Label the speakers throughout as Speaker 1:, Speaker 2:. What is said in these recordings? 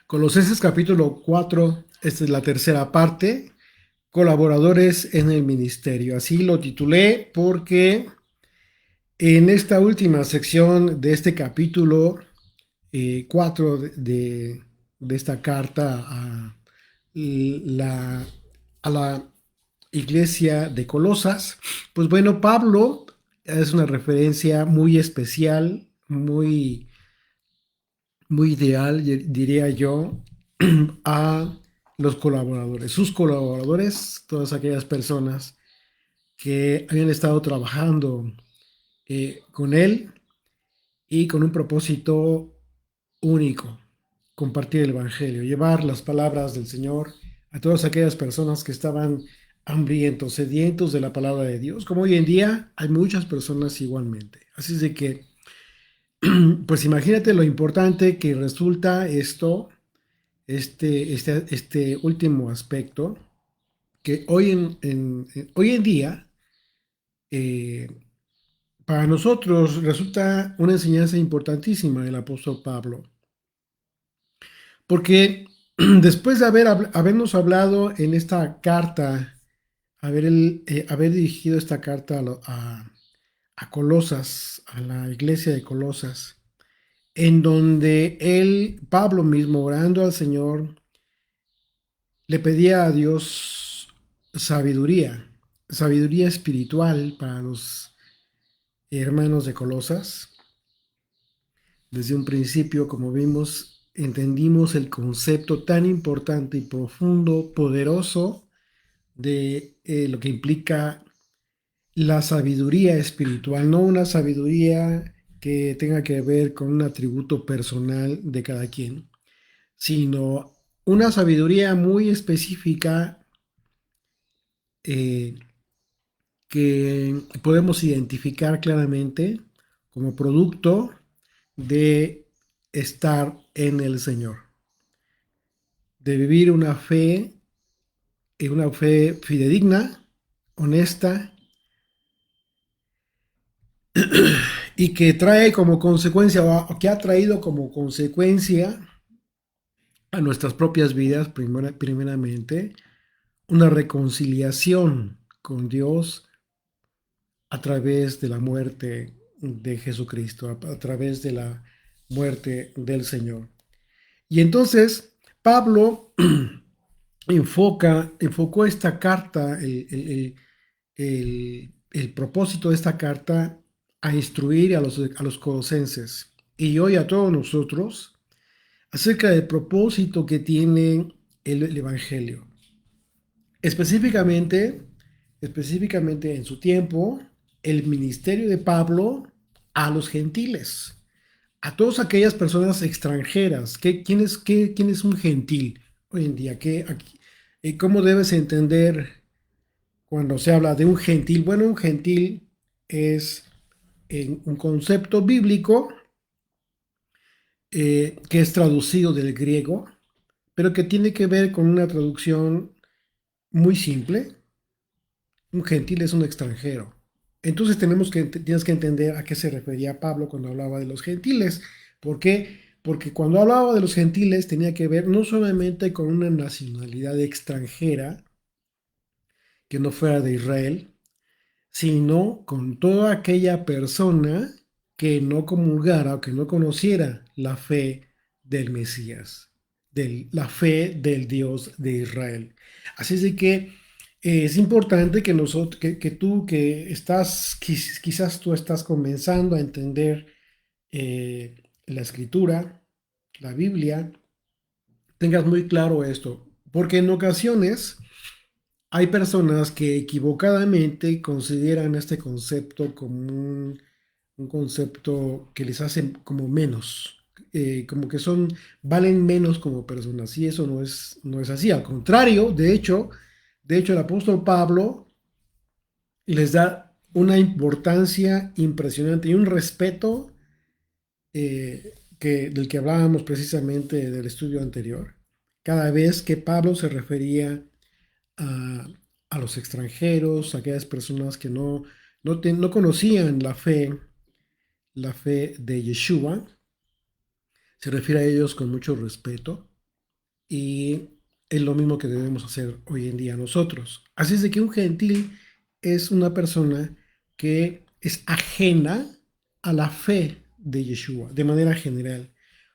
Speaker 1: Colosenses capítulo 4, esta es la tercera parte, colaboradores en el ministerio. Así lo titulé porque en esta última sección de este capítulo 4 de esta carta la, a la iglesia de Colosas, pues bueno, Pablo es una referencia muy especial, muy ideal, diría yo, a los colaboradores, sus colaboradores, todas aquellas personas que habían estado trabajando con él y con un propósito único: compartir el Evangelio, llevar las palabras del Señor a todas aquellas personas que estaban hambrientos, sedientos de la palabra de Dios, como hoy en día hay muchas personas igualmente. Así es de que, pues imagínate lo importante que resulta este último aspecto, que hoy en día, eh, para nosotros resulta una enseñanza importantísima del apóstol Pablo, porque después de habernos hablado en esta carta, haber dirigido esta carta a Colosas, a la iglesia de Colosas, en donde Pablo mismo, orando al Señor, le pedía a Dios sabiduría, sabiduría espiritual para los hermanos de Colosas. Desde un principio, como vimos, entendimos el concepto tan importante y profundo, poderoso de lo que implica la sabiduría espiritual, no una sabiduría que tenga que ver con un atributo personal de cada quien, sino una sabiduría muy específica, eh, que podemos identificar claramente como producto de estar en el Señor, de vivir una fe fidedigna, honesta, y que trae como consecuencia, o que ha traído como consecuencia a nuestras propias vidas, primeramente, una reconciliación con Dios a través de la muerte de Jesucristo, a través de la muerte del Señor. Y entonces Pablo enfocó esta carta, el propósito de esta carta, a instruir a los colosenses y hoy a todos nosotros acerca del propósito que tiene el Evangelio. Específicamente, específicamente en su tiempo, el ministerio de Pablo a los gentiles, a todas aquellas personas extranjeras. ¿Quién es un gentil hoy en día? ¿Cómo debes entender cuando se habla de un gentil? Bueno, un gentil es un concepto bíblico que es traducido del griego, pero que tiene que ver con una traducción muy simple. Un gentil es un extranjero. Entonces tienes que entender a qué se refería Pablo cuando hablaba de los gentiles. ¿Por qué? Porque cuando hablaba de los gentiles tenía que ver no solamente con una nacionalidad extranjera que no fuera de Israel, sino con toda aquella persona que no comulgara o que no conociera la fe del Mesías, la fe del Dios de Israel. Así es de que es importante que nosotros, que tú que estás, quizás tú estás comenzando a entender la escritura, la Biblia, tengas muy claro esto, porque en ocasiones hay personas que equivocadamente consideran este concepto como un concepto que les hace como menos, como que valen menos como personas, y eso no es así. Al contrario, de hecho, el apóstol Pablo les da una importancia impresionante y un respeto, del que hablábamos precisamente del estudio anterior. Cada vez que Pablo se refería a, a los extranjeros, a aquellas personas que no conocían la fe de Yeshua, se refiere a ellos con mucho respeto. y es lo mismo que debemos hacer hoy en día nosotros. Así es de que un gentil es una persona que es ajena a la fe de Yeshua, de manera general.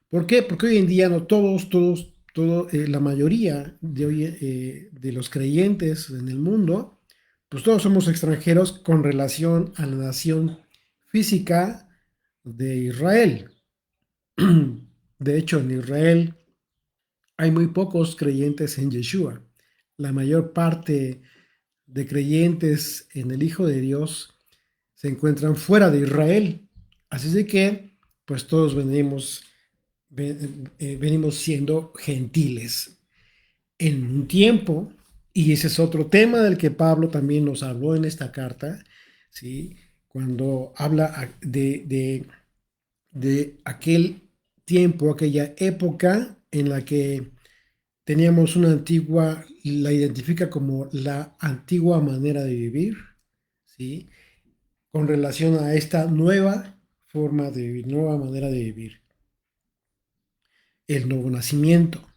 Speaker 1: ¿Por qué? Porque hoy en día no la mayoría de hoy, de los creyentes en el mundo, pues todos somos extranjeros con relación a la nación física de Israel. De hecho, en Israel hay muy pocos creyentes en Yeshua. La mayor parte de creyentes en el Hijo de Dios se encuentran fuera de Israel. Así de que, pues todos venimos siendo gentiles en un tiempo, y ese es otro tema del que Pablo también nos habló en esta carta, ¿sí? Cuando habla de aquel tiempo, aquella época en la que teníamos una antigua, la identifica como la antigua manera de vivir, ¿sí? Con relación a esta nueva forma de vivir, nueva manera de vivir, el nuevo nacimiento.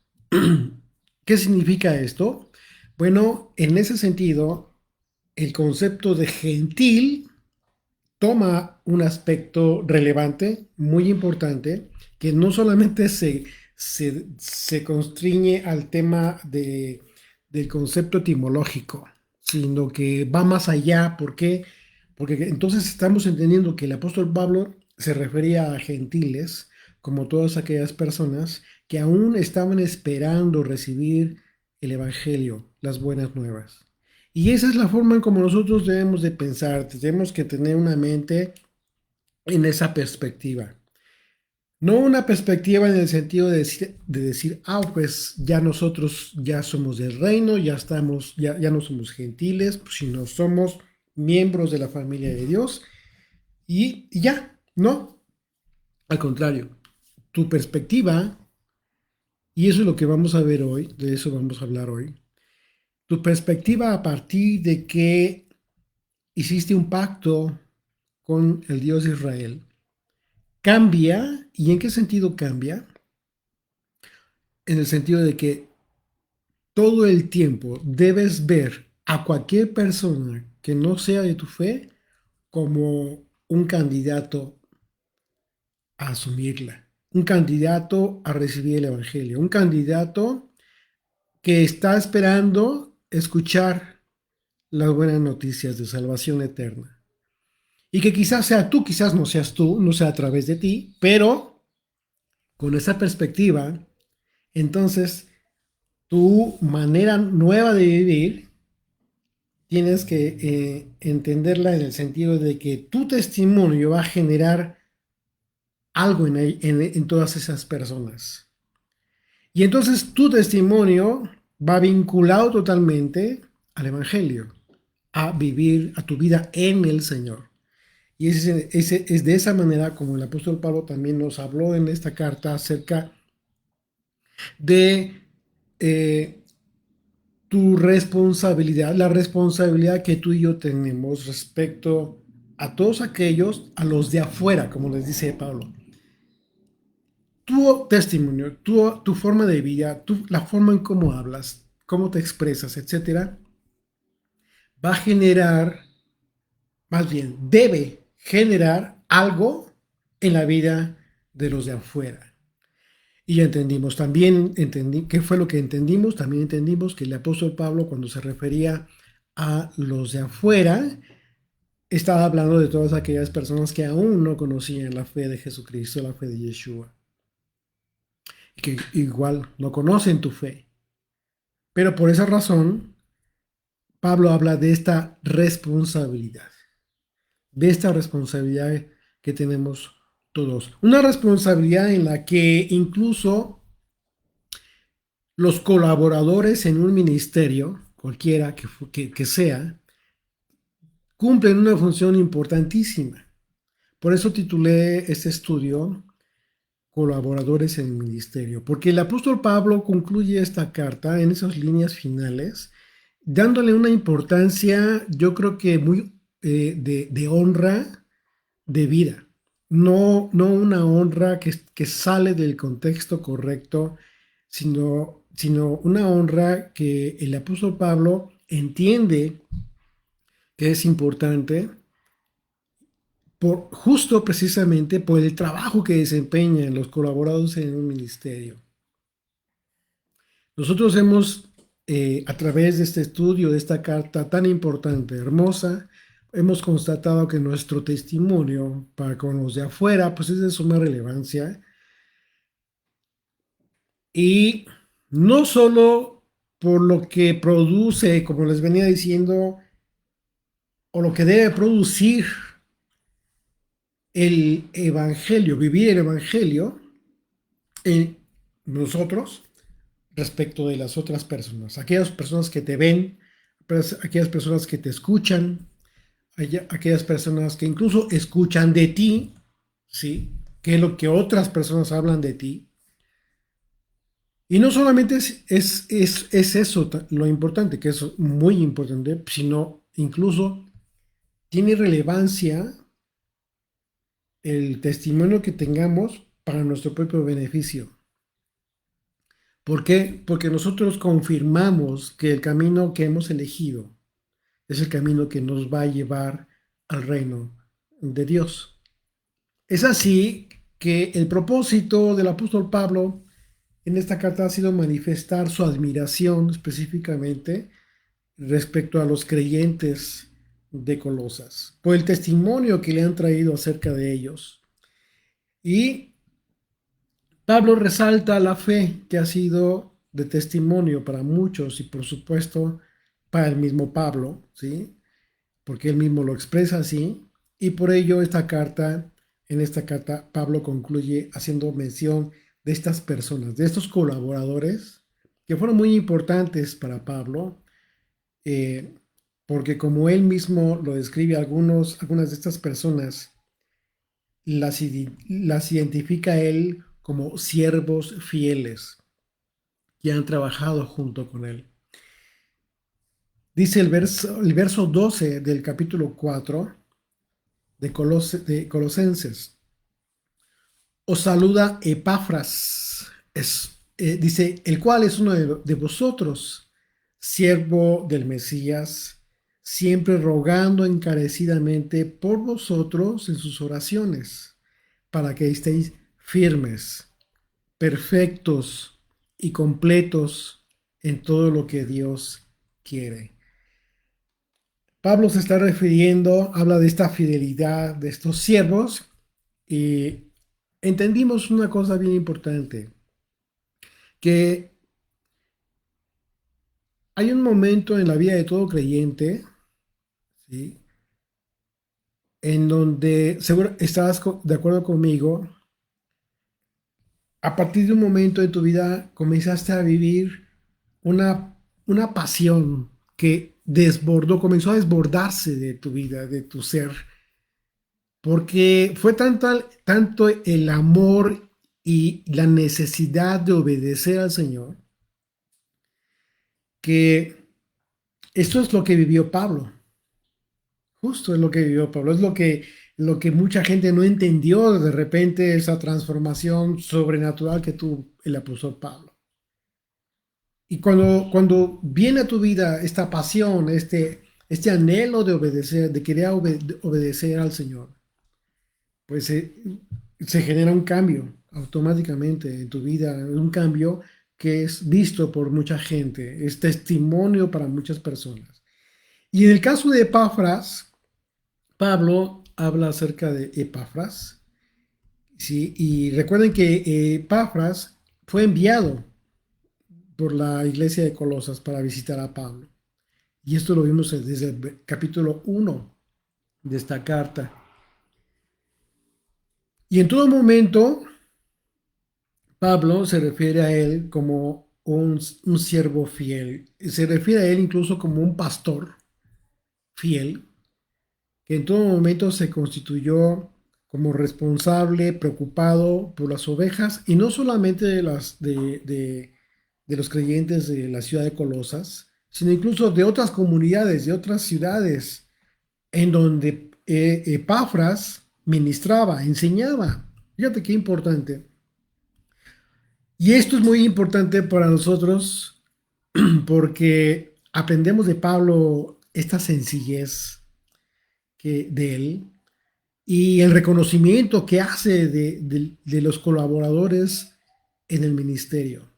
Speaker 1: ¿Qué significa esto? Bueno, en ese sentido, el concepto de gentil toma un aspecto relevante, muy importante, que no solamente se constriñe al tema del concepto etimológico, sino que va más allá. ¿Por qué? Porque entonces estamos entendiendo que el apóstol Pablo se refería a gentiles, como todas aquellas personas que aún estaban esperando recibir el Evangelio, las buenas nuevas. Y esa es la forma en como nosotros debemos de pensar. Tenemos que tener una mente en esa perspectiva. No una perspectiva en el sentido de decir, pues ya nosotros ya somos del reino, ya estamos, ya no somos gentiles, sino somos miembros de la familia de Dios y ya, no. Al contrario, tu perspectiva, y eso es lo que vamos a ver hoy, de eso vamos a hablar hoy, tu perspectiva a partir de que hiciste un pacto con el Dios de Israel, cambia. ¿Y en qué sentido cambia? En el sentido de que todo el tiempo debes ver a cualquier persona que no sea de tu fe como un candidato a asumirla, un candidato a recibir el Evangelio, un candidato que está esperando escuchar las buenas noticias de salvación eterna. Y que quizás sea tú, quizás no seas tú, no sea a través de ti, pero con esa perspectiva, entonces tu manera nueva de vivir tienes que entenderla en el sentido de que tu testimonio va a generar algo en todas esas personas. Y entonces tu testimonio va vinculado totalmente al Evangelio, a vivir a tu vida en el Señor. Y es de esa manera como el apóstol Pablo también nos habló en esta carta acerca de eh, tu responsabilidad, la responsabilidad que tú y yo tenemos respecto a todos aquellos, a los de afuera, como les dice Pablo. Tu testimonio, tu forma de vida, la forma en cómo hablas, cómo te expresas, etcétera, va a generar, más bien, debe generar algo en la vida de los de afuera. Y ya entendimos, ¿qué fue lo que entendimos? También entendimos que el apóstol Pablo, cuando se refería a los de afuera, estaba hablando de todas aquellas personas que aún no conocían la fe de Jesucristo, la fe de Yeshua, y que igual no conocen tu fe. Pero por esa razón, Pablo habla de esta responsabilidad que tenemos todos. Una responsabilidad en la que incluso los colaboradores en un ministerio, cualquiera que sea, cumplen una función importantísima. Por eso titulé este estudio Colaboradores en el ministerio, porque el apóstol Pablo concluye esta carta en esas líneas finales, dándole una importancia, yo creo que muy de honra de vida, no una honra que sale del contexto correcto, sino sino una honra que el apóstol Pablo entiende que es importante justo precisamente por el trabajo que desempeñan los colaboradores en un ministerio. Nosotros hemos, a través de este estudio, de esta carta tan importante, hermosa, hemos constatado que nuestro testimonio para con los de afuera, pues es de suma relevancia. Y no solo por lo que produce, como les venía diciendo, o lo que debe producir el evangelio, vivir el evangelio en nosotros respecto de las otras personas, aquellas personas que te ven, aquellas personas que te escuchan, aquellas personas que incluso escuchan de ti, ¿sí? ¿Qué es lo que otras personas hablan de ti? Y no solamente es eso lo importante, que es muy importante, sino incluso tiene relevancia el testimonio que tengamos para nuestro propio beneficio. ¿Por qué? Porque nosotros confirmamos que el camino que hemos elegido es el camino que nos va a llevar al reino de Dios. Es así que el propósito del apóstol Pablo en esta carta ha sido manifestar su admiración específicamente respecto a los creyentes de Colosas, por el testimonio que le han traído acerca de ellos. Y Pablo resalta la fe que ha sido de testimonio para muchos y por supuesto para el mismo Pablo, ¿sí? Porque él mismo lo expresa así. Y por ello en esta carta, Pablo concluye haciendo mención de estas personas, de estos colaboradores que fueron muy importantes para Pablo, eh, porque como él mismo lo describe, algunas de estas personas las identifica él como siervos fieles que han trabajado junto con él. Dice el verso 12 del capítulo 4 de Colosenses. Os saluda Epafras, dice, el cual es uno de vosotros, siervo del Mesías, siempre rogando encarecidamente por vosotros en sus oraciones, para que estéis firmes, perfectos y completos en todo lo que Dios quiere. Pablo se está refiriendo, habla de esta fidelidad de estos siervos y entendimos una cosa bien importante, que hay un momento en la vida de todo creyente, ¿sí? En donde seguro estarás de acuerdo conmigo, a partir de un momento en tu vida comenzaste a vivir una pasión que comenzó a desbordarse de tu vida, de tu ser, porque fue tanto el amor y la necesidad de obedecer al Señor, que esto es lo que vivió Pablo. Justo es lo que vivió Pablo, es lo que mucha gente no entendió de repente, esa transformación sobrenatural que tuvo el apóstol Pablo. Y cuando viene a tu vida esta pasión, este anhelo de obedecer, de querer obedecer al Señor, pues se genera un cambio automáticamente en tu vida, un cambio que es visto por mucha gente, es testimonio para muchas personas. Y en el caso de Epafras, Pablo habla acerca de Epafras, ¿sí? Y recuerden que Epafras fue enviado por la iglesia de Colosas para visitar a Pablo. Y esto lo vimos desde el capítulo 1 de esta carta. Y en todo momento, Pablo se refiere a él como un siervo fiel. Se refiere a él incluso como un pastor fiel, que en todo momento se constituyó como responsable, preocupado por las ovejas, y no solamente de los creyentes de la ciudad de Colosas, sino incluso de otras comunidades, de otras ciudades, en donde Epafras ministraba, enseñaba. Fíjate qué importante. Y esto es muy importante para nosotros porque aprendemos de Pablo esta sencillez de él y el reconocimiento que hace de los colaboradores en el ministerio.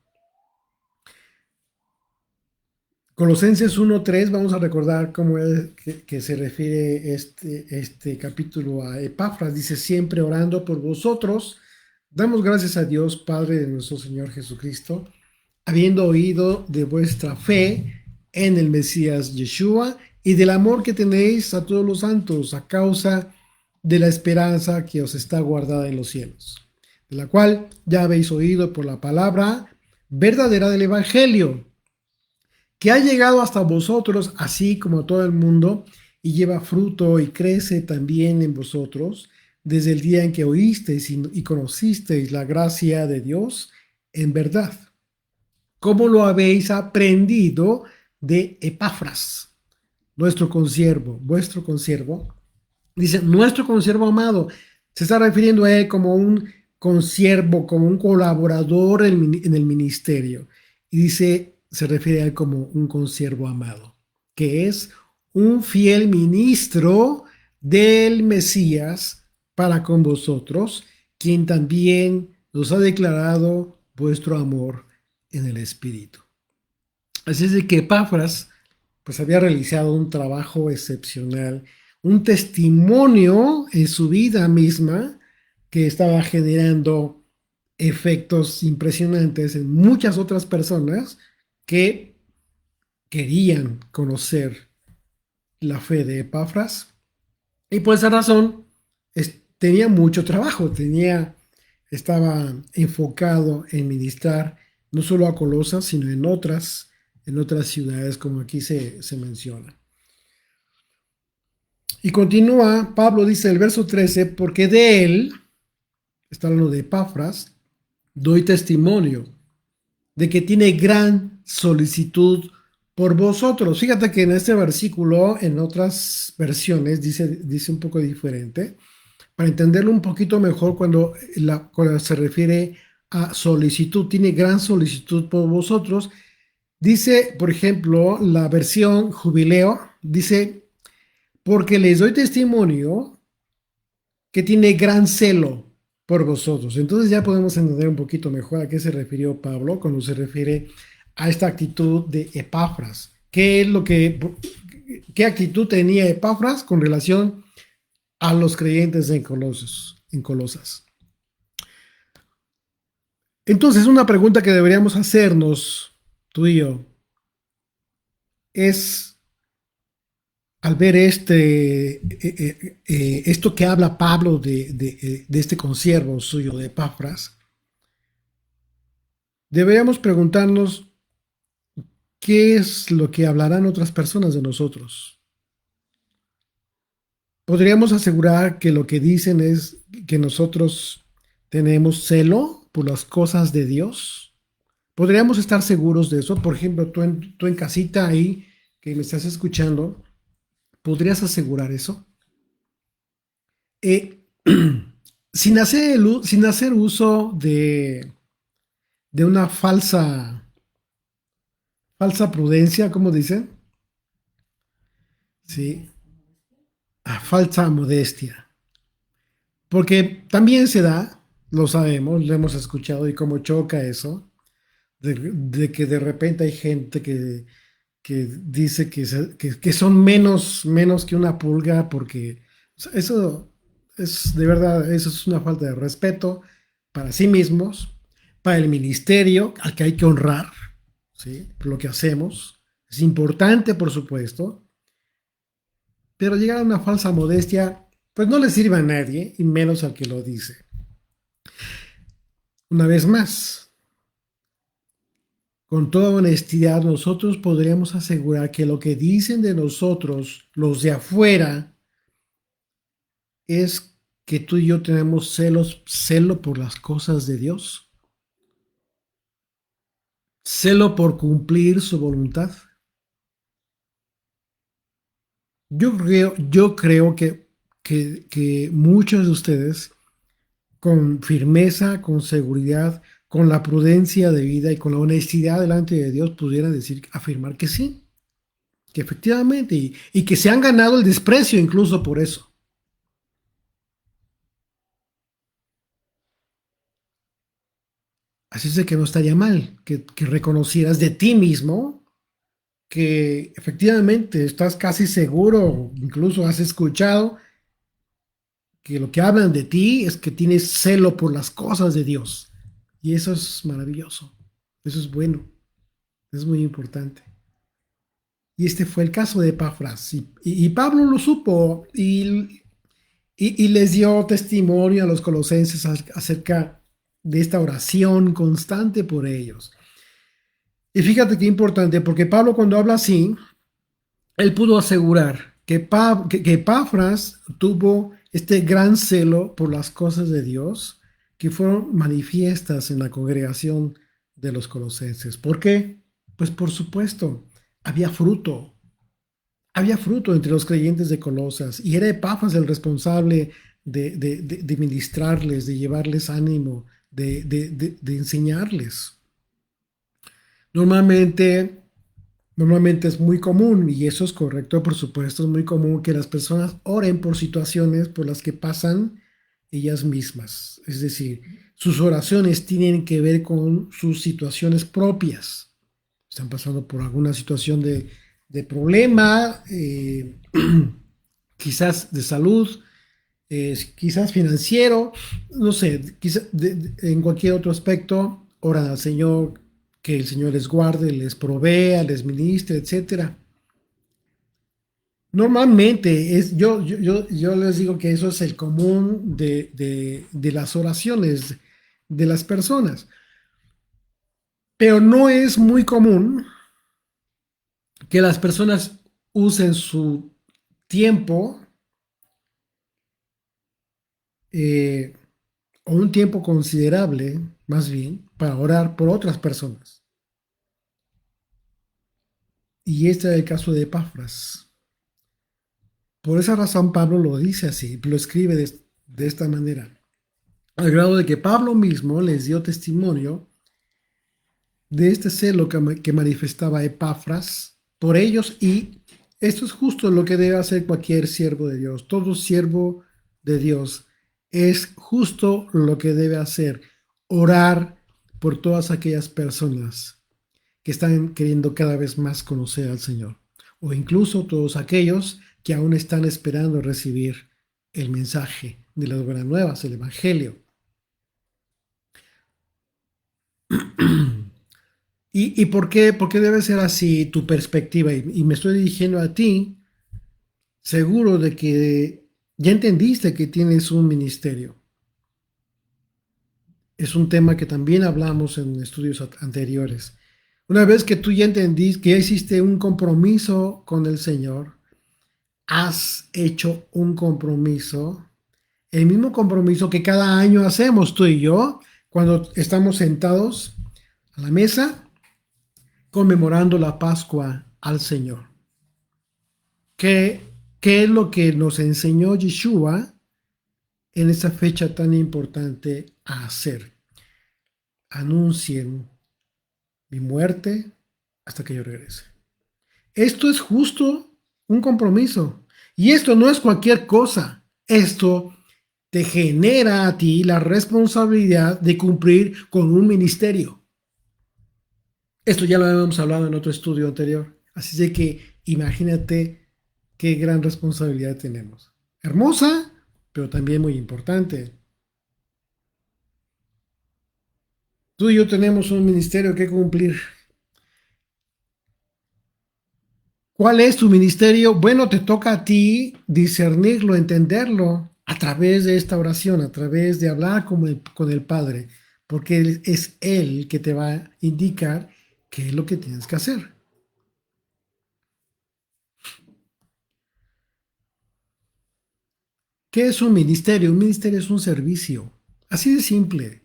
Speaker 1: Colosenses 1:3, vamos a recordar cómo es que se refiere este capítulo a Epafras. Dice, siempre orando por vosotros, damos gracias a Dios, Padre de nuestro Señor Jesucristo, habiendo oído de vuestra fe en el Mesías Yeshua y del amor que tenéis a todos los santos a causa de la esperanza que os está guardada en los cielos, de la cual ya habéis oído por la palabra verdadera del Evangelio, que ha llegado hasta vosotros, así como a todo el mundo, y lleva fruto y crece también en vosotros, desde el día en que oísteis y conocisteis la gracia de Dios en verdad. ¿Cómo lo habéis aprendido de Epafras, nuestro consiervo, vuestro consiervo? Dice, nuestro consiervo amado. Se está refiriendo a él como un consiervo, como un colaborador en el ministerio. Y dice, se refiere a él como un consiervo amado, que es un fiel ministro del Mesías para con vosotros, quien también nos ha declarado vuestro amor en el Espíritu. Así es de que Epafras pues había realizado un trabajo excepcional, un testimonio en su vida misma que estaba generando efectos impresionantes en muchas otras personas que querían conocer la fe de Epafras y por esa razón tenía mucho trabajo, estaba enfocado en ministrar no solo a Colosas, sino en otras ciudades, como aquí se menciona. Y continúa, Pablo dice el verso 13, porque de él, está hablando de Epafras, doy testimonio de que tiene gran solicitud por vosotros. Fíjate que en este versículo, en otras versiones, dice un poco diferente, para entenderlo un poquito mejor cuando se refiere a solicitud, tiene gran solicitud por vosotros. Dice, por ejemplo, la versión Jubileo, dice, porque les doy testimonio que tiene gran celo por vosotros. Entonces ya podemos entender un poquito mejor a qué se refirió Pablo cuando se refiere a esta actitud de Epafras. ¿Qué actitud tenía Epafras con relación a los creyentes en Colosas? Entonces, una pregunta que deberíamos hacernos, tú y yo, es al ver esto que habla Pablo de este consiervo suyo de Epafras, deberíamos preguntarnos qué es lo que hablarán otras personas de nosotros. Podríamos asegurar que lo que dicen es que nosotros tenemos celo por las cosas de Dios. Podríamos estar seguros de eso. Por ejemplo, tú en casita ahí que me estás escuchando, ¿podrías asegurar eso? Eh, sin hacer uso de una falsa prudencia, como dicen, sí, a falsa modestia. Porque también se da, lo sabemos, lo hemos escuchado y cómo choca eso, de que de repente hay gente que dice que son menos que una pulga, porque o sea, eso es de verdad, eso es una falta de respeto para sí mismos, para el ministerio, al que hay que honrar, ¿sí? Por lo que hacemos. Es importante, por supuesto, pero llegar a una falsa modestia, pues no le sirve a nadie, y menos al que lo dice. Una vez más, con toda honestidad, nosotros podríamos asegurar que lo que dicen de nosotros, los de afuera, es que tú y yo tenemos celo por las cosas de Dios, celo por cumplir su voluntad. Yo creo que muchos de ustedes, con firmeza, con seguridad, con la prudencia de vida y con la honestidad delante de Dios pudieran decir, afirmar que sí, que efectivamente, y que se han ganado el desprecio incluso por eso. Así es de que no estaría mal que reconocieras de ti mismo que efectivamente estás casi seguro, incluso has escuchado que lo que hablan de ti es que tienes celo por las cosas de Dios. Y eso es maravilloso, eso es bueno, es muy importante. Y este fue el caso de Epafras. Y Pablo lo supo y les dio testimonio a los colosenses acerca de esta oración constante por ellos. Y fíjate qué importante, porque Pablo cuando habla así, él pudo asegurar que Epafras tuvo este gran celo por las cosas de Dios que fueron manifiestas en la congregación de los colosenses. ¿Por qué? Pues por supuesto, había fruto, había fruto entre los creyentes de Colosas y era Epafras el responsable de ministrarles, de llevarles ánimo, de enseñarles. Normalmente Normalmente es muy común, y eso es correcto, por supuesto, es muy común que las personas oren por situaciones por las que pasan ellas mismas. Es decir, sus oraciones tienen que ver con sus situaciones propias. Están pasando por alguna situación de problema, quizás de salud, quizás financiero, no sé, quizás en cualquier otro aspecto, oran al Señor, que el Señor les guarde, les provea, les ministre, etcétera. Normalmente yo les digo que eso es el común de las oraciones de las personas, pero no es muy común que las personas usen su tiempo eh, o un tiempo considerable, más bien, para orar por otras personas. Y este es el caso de Epafras. Por esa razón Pablo lo dice así, lo escribe de esta manera, al grado de que Pablo mismo les dio testimonio de este celo que manifestaba Epafras por ellos, y esto es justo lo que debe hacer cualquier siervo de Dios. Todo siervo de Dios es justo lo que debe hacer, orar por todas aquellas personas que están queriendo cada vez más conocer al Señor, o incluso todos aquellos que aún están esperando recibir el mensaje de las buenas nuevas, el Evangelio. ¿Y por qué debe ser así tu perspectiva? Y me estoy dirigiendo a ti, seguro de que ya entendiste que tienes un ministerio. Es un tema que también hablamos en estudios anteriores. Una vez que tú ya entendiste que ya hiciste un compromiso con el Señor, has hecho un compromiso, el mismo compromiso que cada año hacemos tú y yo, cuando estamos sentados a la mesa conmemorando la Pascua al Señor. ¿Qué es lo que nos enseñó Yeshua en esta fecha tan importante a hacer? Anuncien mi muerte hasta que yo regrese. Esto es justo un compromiso. Y esto no es cualquier cosa. Esto te genera a ti la responsabilidad de cumplir con un ministerio. Esto ya lo habíamos hablado en otro estudio anterior. Así de que imagínate qué gran responsabilidad tenemos. Hermosa, pero también muy importante. Tú y yo tenemos un ministerio que cumplir. ¿Cuál es tu ministerio? Bueno, te toca a ti discernirlo, entenderlo a través de esta oración, a través de hablar con el Padre, porque es Él que te va a indicar qué es lo que tienes que hacer. ¿Qué es un ministerio? Un ministerio es un servicio, así de simple.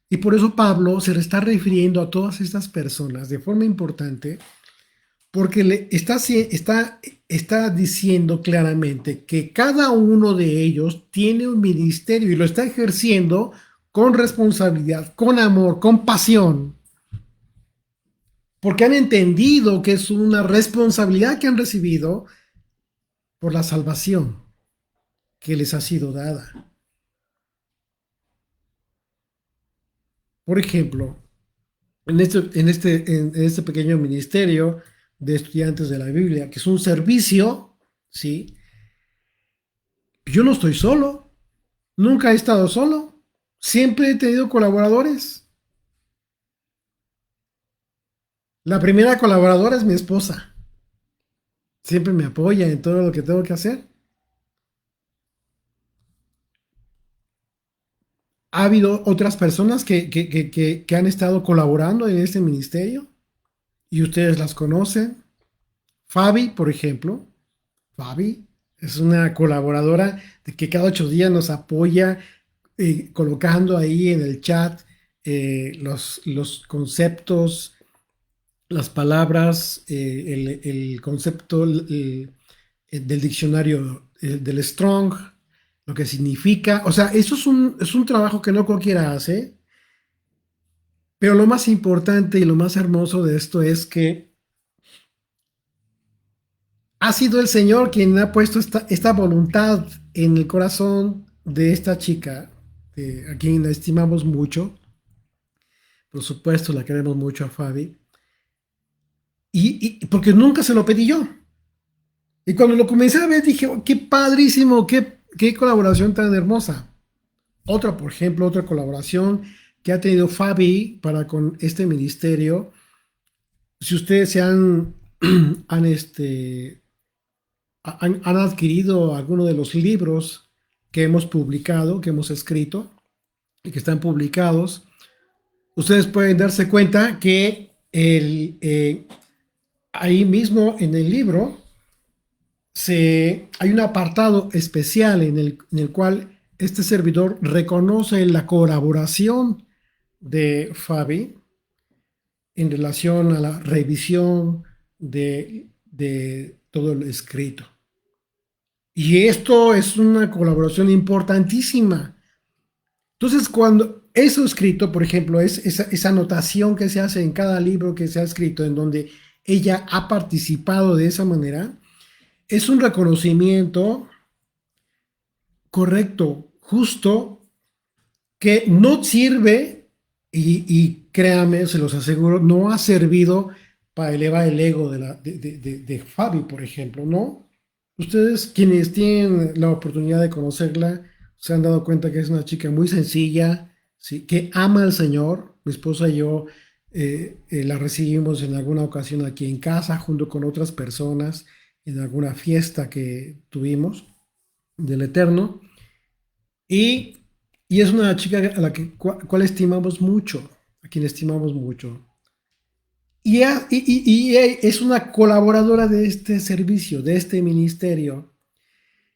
Speaker 1: Y por eso Pablo se le está refiriendo a todas estas personas de forma importante, porque está diciendo claramente que cada uno de ellos tiene un ministerio y lo está ejerciendo con responsabilidad, con amor, con pasión, porque han entendido que es una responsabilidad que han recibido por la salvación que les ha sido dada. Por ejemplo, en este pequeño ministerio de estudiantes de la Biblia, que es un servicio, ¿sí? Yo no estoy solo, nunca he estado solo, siempre he tenido colaboradores. La primera colaboradora es mi esposa, siempre me apoya en todo lo que tengo que hacer. Ha habido otras personas que han estado colaborando en este ministerio y ustedes las conocen. Fabi, por ejemplo, Fabi es una colaboradora de que cada 8 días nos apoya colocando ahí en el chat los conceptos, las palabras, el concepto del diccionario del Strong, lo que significa. O sea, eso es un trabajo que no cualquiera hace, pero lo más importante y lo más hermoso de esto es que ha sido el Señor quien ha puesto esta voluntad en el corazón de esta chica, a quien la estimamos mucho. Por supuesto, la queremos mucho a Fabi. Y porque nunca se lo pedí yo. Y cuando lo comencé a ver, dije, "Oh, qué padrísimo, qué colaboración tan hermosa". Otra, por ejemplo, otra colaboración que ha tenido Fabi para con este ministerio. Si ustedes han, han adquirido alguno de los libros que hemos publicado, que hemos escrito y que están publicados, ustedes pueden darse cuenta que ahí mismo en el libro hay un apartado especial en el cual este servidor reconoce la colaboración de Fabi en relación a la revisión de todo lo escrito. Y esto es una colaboración importantísima. Entonces, cuando eso escrito, por ejemplo, es esa anotación que se hace en cada libro que se ha escrito, en donde ella ha participado de esa manera, es un reconocimiento correcto, justo, que no sirve, y créame, se los aseguro, no ha servido para elevar el ego de Fabi, por ejemplo, ¿no? Ustedes, quienes tienen la oportunidad de conocerla, se han dado cuenta que es una chica muy sencilla, ¿sí? Que ama al Señor. Mi esposa y yo la recibimos en alguna ocasión aquí en casa, junto con otras personas, en alguna fiesta que tuvimos del Eterno. Y, y es una chica a la cual estimamos mucho, a quien estimamos mucho. Y es una colaboradora de este servicio, de este ministerio.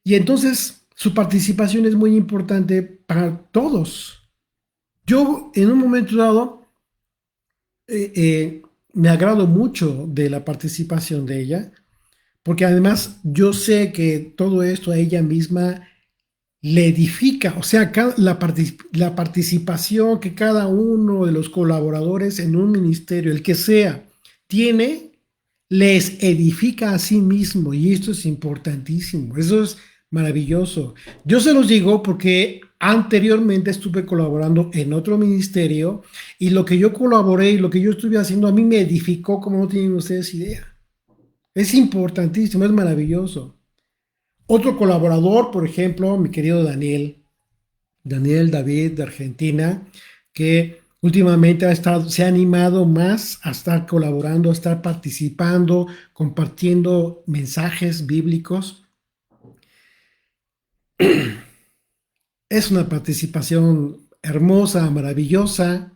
Speaker 1: Y entonces su participación es muy importante para todos. Yo en un momento dado me agrado mucho de la participación de ella, porque además yo sé que todo esto a ella misma le edifica, o sea, la participación que cada uno de los colaboradores en un ministerio, el que sea, tiene, les edifica a sí mismo, y esto es importantísimo, eso es maravilloso. Yo se los digo porque anteriormente estuve colaborando en otro ministerio y lo que yo colaboré y lo que yo estuve haciendo a mí me edificó como no tienen ustedes idea. Es importantísimo, es maravilloso. Otro colaborador, por ejemplo, mi querido Daniel David de Argentina, que últimamente se ha animado más a estar colaborando, a estar participando, compartiendo mensajes bíblicos. Es una participación hermosa, maravillosa,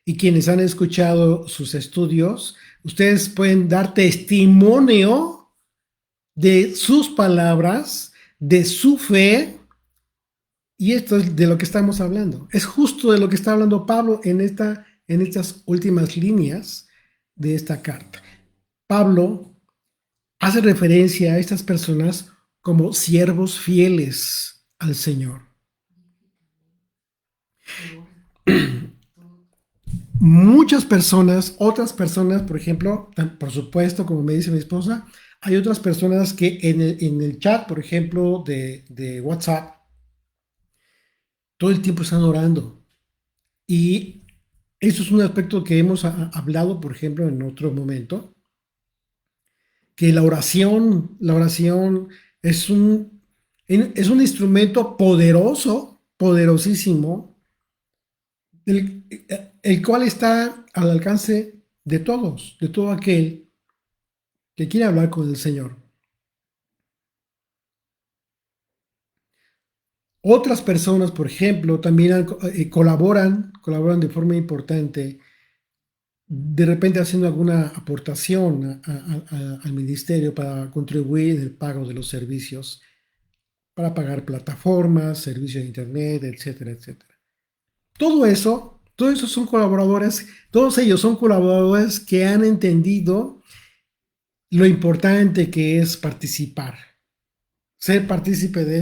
Speaker 1: y quienes han escuchado sus estudios, ustedes pueden dar testimonio de sus palabras, de su fe. Y esto es de lo que estamos hablando. Es justo de lo que está hablando Pablo en estas últimas líneas de esta carta. Pablo hace referencia a estas personas como siervos fieles al Señor. Muchas personas, otras personas, por ejemplo, por supuesto, como me dice mi esposa, hay otras personas que en el chat, por ejemplo, de WhatsApp, todo el tiempo están orando. Y eso es un aspecto que hemos hablado, por ejemplo, en otro momento, que la oración es un instrumento poderoso, poderosísimo, el cual está al alcance de todos, de todo aquel que quiere hablar con el Señor. Otras personas, por ejemplo, también colaboran de forma importante, de repente haciendo alguna aportación al ministerio para contribuir en el pago de los servicios, para pagar plataformas, servicios de internet, etcétera, etcétera. Todo eso son colaboradores, todos ellos son colaboradores que han entendido lo importante que es participar, ser partícipe de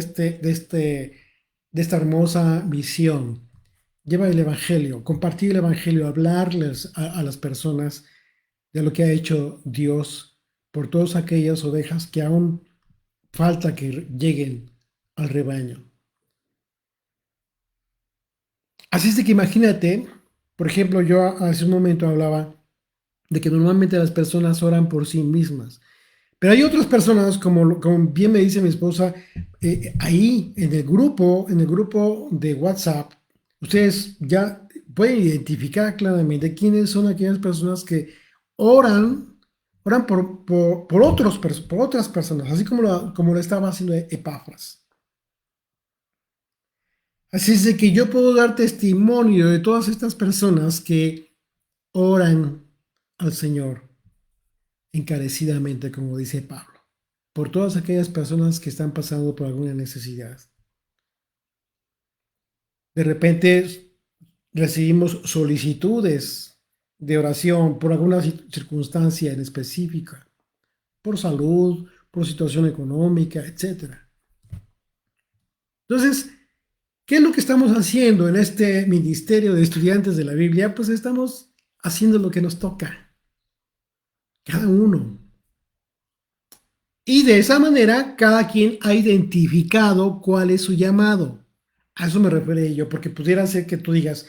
Speaker 1: esta hermosa misión. Lleva el Evangelio, compartir el Evangelio, hablarles a las personas de lo que ha hecho Dios por todas aquellas ovejas que aún falta que lleguen al rebaño. Así es de que imagínate, por ejemplo, yo hace un momento hablaba de que normalmente las personas oran por sí mismas. Pero hay otras personas, como bien me dice mi esposa, ahí en el grupo de WhatsApp, ustedes ya pueden identificar claramente quiénes son aquellas personas que oran, oran por otras personas, así como lo estaba haciendo Epafras. Así es de que yo puedo dar testimonio de todas estas personas que oran al Señor encarecidamente, como dice Pablo, por todas aquellas personas que están pasando por alguna necesidad. De repente recibimos solicitudes de oración por alguna circunstancia en específica, por salud, por situación económica, etcétera. Entonces, ¿qué es lo que estamos haciendo en este ministerio de estudiantes de la Biblia? Pues estamos haciendo lo que nos toca, cada uno. Y de esa manera, cada quien ha identificado cuál es su llamado. A eso me refiero yo, porque pudiera ser que tú digas,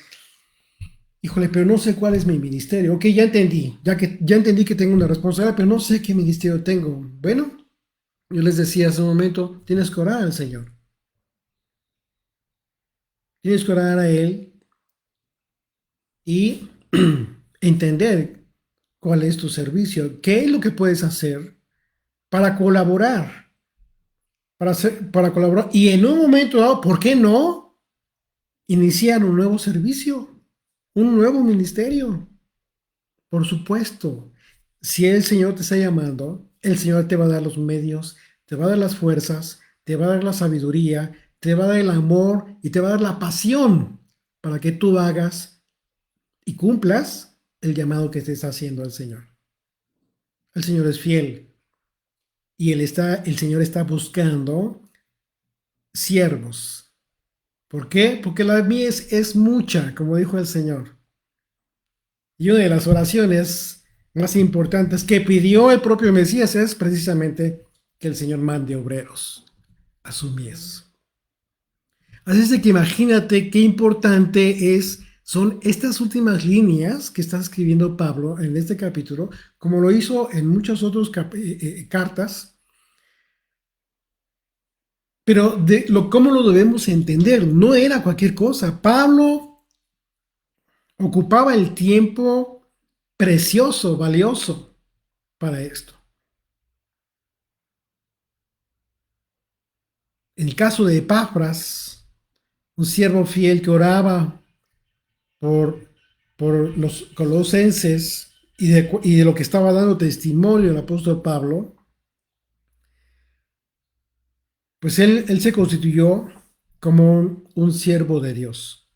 Speaker 1: híjole, pero no sé cuál es mi ministerio. Ok, ya entendí que tengo una responsabilidad, pero no sé qué ministerio tengo. Bueno, yo les decía hace un momento, tienes que orar al Señor. Tienes que orar a Él y entender cuál es tu servicio, qué es lo que puedes hacer para colaborar, para colaborar. Y en un momento dado, ¿por qué no iniciar un nuevo servicio, un nuevo ministerio? Por supuesto, si el Señor te está llamando, el Señor te va a dar los medios, te va a dar las fuerzas, te va a dar la sabiduría, te va a dar el amor y te va a dar la pasión para que tú hagas y cumplas el llamado que te está haciendo el Señor. El Señor es fiel y el Señor está buscando siervos. ¿Por qué? Porque la mies es mucha, como dijo el Señor. Y una de las oraciones más importantes que pidió el propio Mesías es precisamente que el Señor mande obreros a su mies. Así es de que imagínate qué importante son estas últimas líneas que está escribiendo Pablo en este capítulo, como lo hizo en muchas otras cartas, pero cómo lo debemos entender, no era cualquier cosa. Pablo ocupaba el tiempo precioso, valioso para esto. En el caso de Epafras, un siervo fiel que oraba por, por los colosenses y de lo que estaba dando testimonio el apóstol Pablo, pues él se constituyó como un siervo de Dios.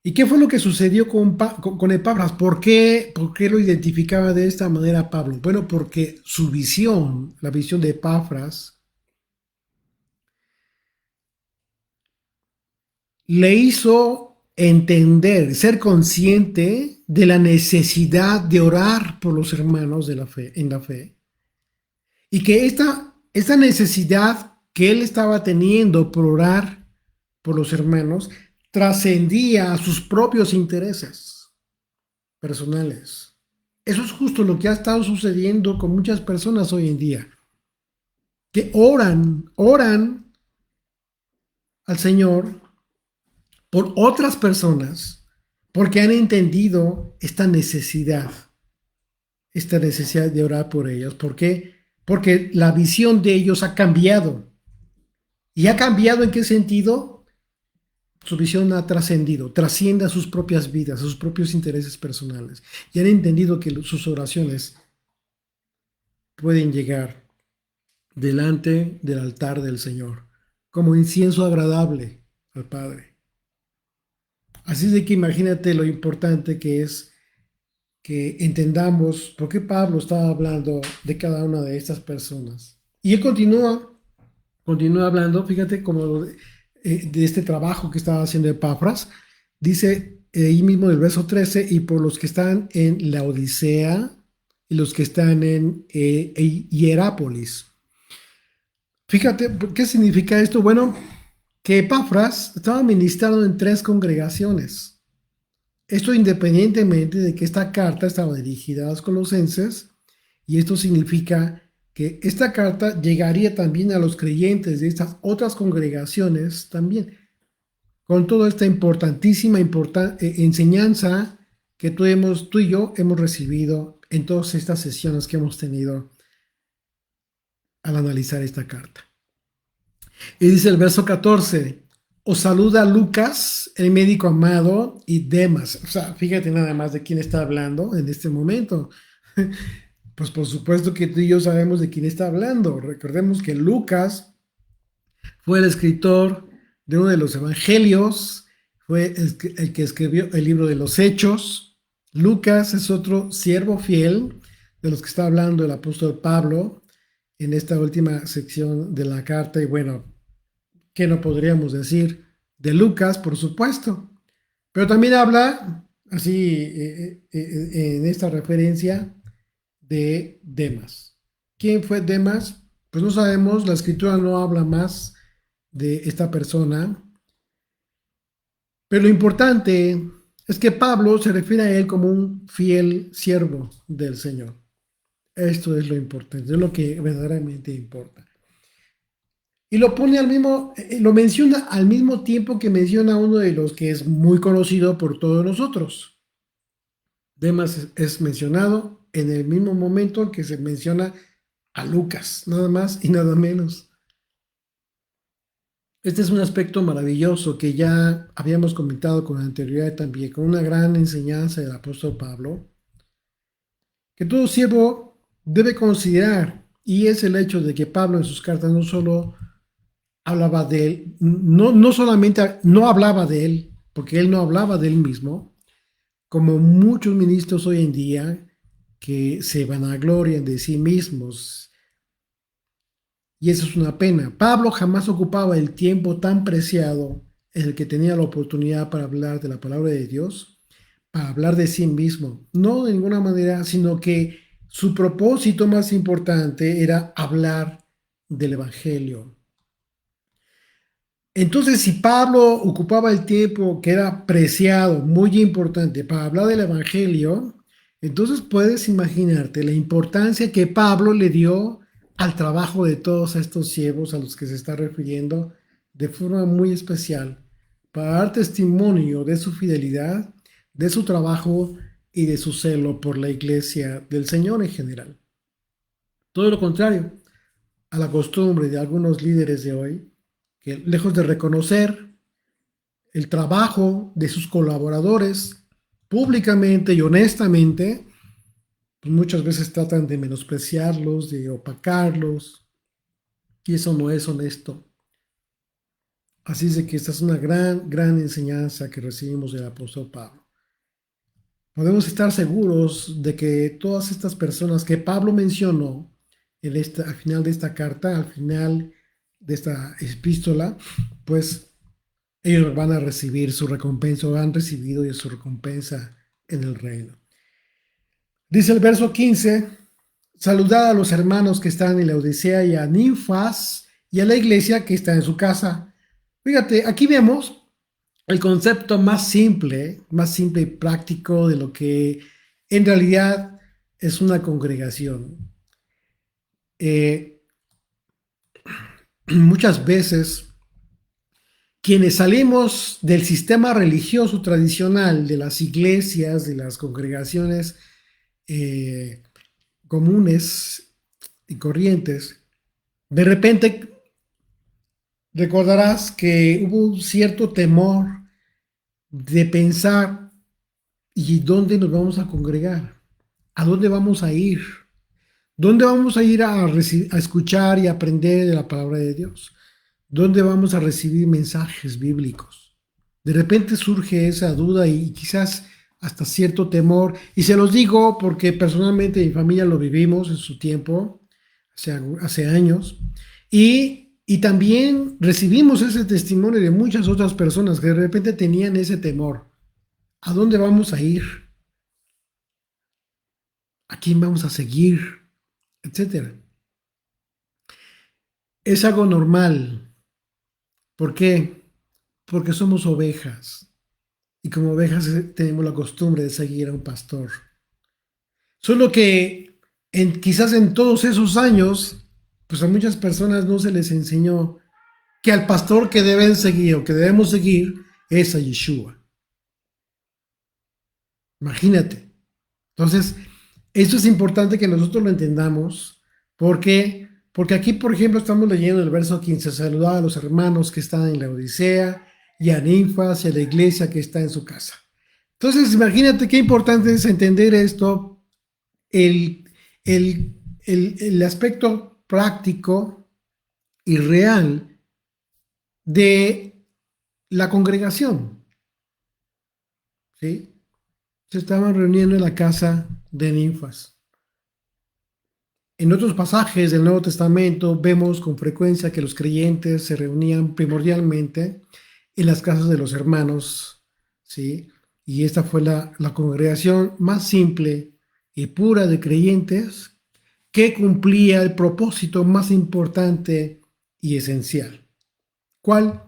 Speaker 1: ¿Y qué fue lo que sucedió con Epafras? ¿Por qué lo identificaba de esta manera Pablo? Bueno, porque su visión, la visión de Epafras, le hizo entender, ser consciente de la necesidad de orar por los hermanos de la fe, en la fe, y que esta necesidad que él estaba teniendo por orar por los hermanos trascendía a sus propios intereses personales. Eso es justo lo que ha estado sucediendo con muchas personas hoy en día, que oran al Señor por otras personas porque han entendido esta necesidad de orar por ellos. ¿Por qué? Porque la visión de ellos ha cambiado. ¿Y ha cambiado en qué sentido? Su visión ha trascendido, trasciende a sus propias vidas, a sus propios intereses personales. Y han entendido que sus oraciones pueden llegar delante del altar del Señor como incienso agradable al Padre. Así de que imagínate lo importante que es que entendamos por qué Pablo estaba hablando de cada una de estas personas. Y él continúa hablando, fíjate, como de este trabajo que estaba haciendo Epafras. Dice ahí mismo en el verso 13, y por los que están en la Odisea y los que están en Hierápolis. Fíjate, ¿qué significa esto? Bueno, que Epafras estaba ministrado en 3 congregaciones. Esto independientemente de que esta carta estaba dirigida a los colosenses, y esto significa que esta carta llegaría también a los creyentes de estas otras congregaciones también, con toda esta importantísima enseñanza que tú y yo hemos recibido en todas estas sesiones que hemos tenido al analizar esta carta. Y dice el verso 14, os saluda Lucas, el médico amado, y Demas. O sea, fíjate nada más de quién está hablando en este momento. Pues por supuesto que tú y yo sabemos de quién está hablando. Recordemos que Lucas fue el escritor de uno de los evangelios, fue el que escribió el libro de los Hechos. Lucas es otro siervo fiel de los que está hablando el apóstol Pablo en esta última sección de la carta. Y bueno, ¿qué no podríamos decir de Lucas, por supuesto? Pero también habla, así en esta referencia, de Demas. ¿Quién fue Demas? Pues no sabemos, la escritura no habla más de esta persona, pero lo importante es que Pablo se refiere a él como un fiel siervo del Señor. Esto es lo importante, es lo que verdaderamente importa. Y lo pone lo menciona al mismo tiempo que menciona a uno de los que es muy conocido por todos nosotros. Demas es mencionado en el mismo momento que se menciona a Lucas, nada más y nada menos. Este es un aspecto maravilloso que ya habíamos comentado con anterioridad también, con una gran enseñanza del apóstol Pablo, que todo siervo debe considerar, y es el hecho de que Pablo en sus cartas no solo hablaba de él, no solamente no hablaba de él, porque él no hablaba de él mismo, como muchos ministros hoy en día que se vanaglorian de sí mismos. Y eso es una pena. Pablo jamás ocupaba el tiempo tan preciado en el que tenía la oportunidad para hablar de la palabra de Dios, para hablar de sí mismo. No de ninguna manera, sino que su propósito más importante era hablar del Evangelio. Entonces, si Pablo ocupaba el tiempo que era preciado, muy importante, para hablar del Evangelio, entonces puedes imaginarte la importancia que Pablo le dio al trabajo de todos estos siervos a los que se está refiriendo de forma muy especial, para dar testimonio de su fidelidad, de su trabajo y de su celo por la iglesia del Señor en general. Todo lo contrario a la costumbre de algunos líderes de hoy, que lejos de reconocer el trabajo de sus colaboradores públicamente y honestamente, pues muchas veces tratan de menospreciarlos, de opacarlos, y eso no es honesto. Así es de que esta es una gran enseñanza que recibimos del apóstol Pablo. Podemos estar seguros de que todas estas personas que Pablo mencionó al final de esta carta, al final de esta epístola, pues ellos van a recibir su recompensa, o han recibido ya su recompensa en el reino. Dice el verso 15: saludad a los hermanos que están en la Odisea y a Ninfas y a la iglesia que está en su casa. Fíjate, aquí vemos el concepto más simple y práctico de lo que en realidad es una congregación. Eh, Muchas veces quienes salimos del sistema religioso tradicional, de las iglesias, de las congregaciones eh, comunes y corrientes, de repente recordarás que hubo un cierto temor de pensar: ¿y dónde nos vamos a congregar? ¿A dónde vamos a ir? ¿Dónde vamos a ir a escuchar y aprender de la palabra de Dios? ¿Dónde vamos a recibir mensajes bíblicos? De repente surge esa duda y quizás hasta cierto temor. Y se los digo porque personalmente mi familia lo vivimos en su tiempo, hace años. Y también recibimos ese testimonio de muchas otras personas que de repente tenían ese temor. ¿A dónde vamos a ir? ¿A quién vamos a seguir? Etcétera. Es algo normal. ¿Por qué? Porque somos ovejas. Y como ovejas tenemos la costumbre de seguir a un pastor. Solo que quizás en todos esos años, pues a muchas personas no se les enseñó que al pastor que deben seguir o que debemos seguir es a Yeshua. Imagínate. Entonces, esto es importante que nosotros lo entendamos. ¿Por qué? Porque aquí, por ejemplo, estamos leyendo el verso 15: saludad a los hermanos que están en la Odisea y a Ninfas y a la iglesia que está en su casa. Entonces, imagínate qué importante es entender esto, el, el aspecto práctico y real de la congregación, ¿sí? Se estaban reuniendo en la casa de Ninfas. En otros pasajes del Nuevo Testamento vemos con frecuencia que los creyentes se reunían primordialmente en las casas de los hermanos, ¿sí? Y esta fue la congregación más simple y pura de creyentes que cumplía el propósito más importante y esencial. ¿Cuál?